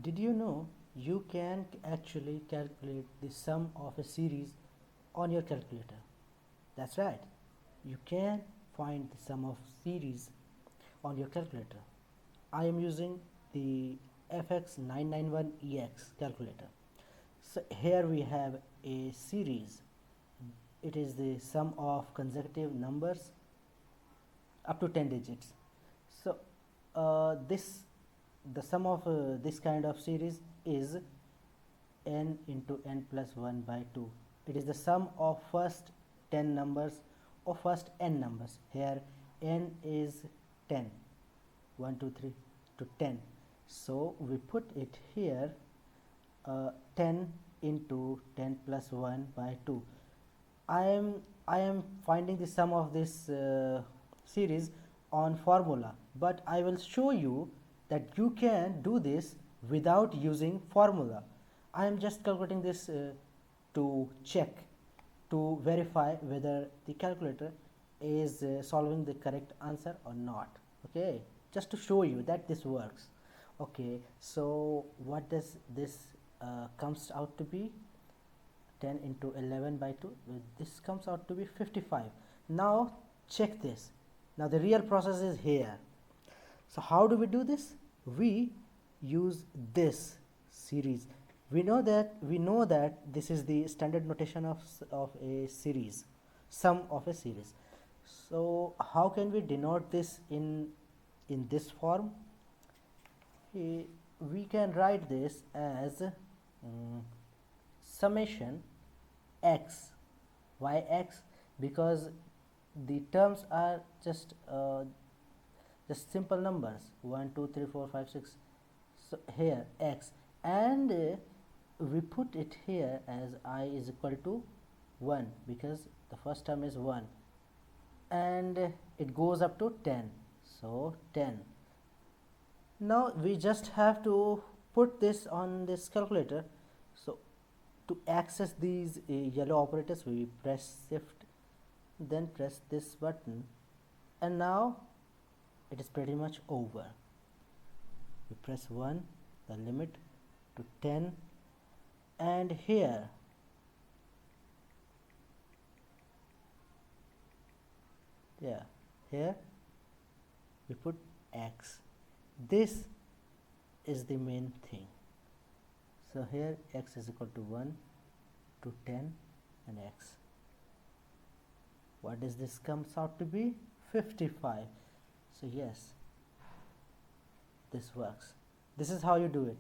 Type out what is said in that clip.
Did you know you can actually calculate the sum of a series on your calculator? That's right. You can find the sum of series on your calculator. I am using the FX991EX calculator. So here we have a series. It is the sum of consecutive numbers up to 10 digits. So this the sum of this kind of series is n into n plus 1 by 2. It is the sum of first 10 numbers or first n numbers. Here n is 10, 1 2 3 to 10. So we put it here, 10 into 10 plus 1 by 2. I am finding the sum of this series on formula, but I will show you that you can do this without using formula. I am just calculating this to check, to verify whether the calculator is solving the correct answer or not. Okay, just to show you that this works. Okay, so what does this comes out to be? 10 into 11 by 2, this comes out to be 55. Now check this. Now the real process is here. So how do we do this? We use this series. We know that this is the standard notation of a series, sum of a series. So how can we denote this in this form? We can write this as summation x yx, because the terms are just simple numbers, 1 2 3 4 5 6. So here x, and we put it here as I is equal to 1 because the first term is 1, and it goes up to 10. So 10. Now we just have to put this on this calculator. So to access these yellow operators, we press shift, then press this button, and now it is pretty much over. We press 1, the limit, to 10, and here here we put x. This is the main thing. So here x is equal to 1 to 10 and x. What does this comes out to be? 55. So yes, this works. This is how you do it.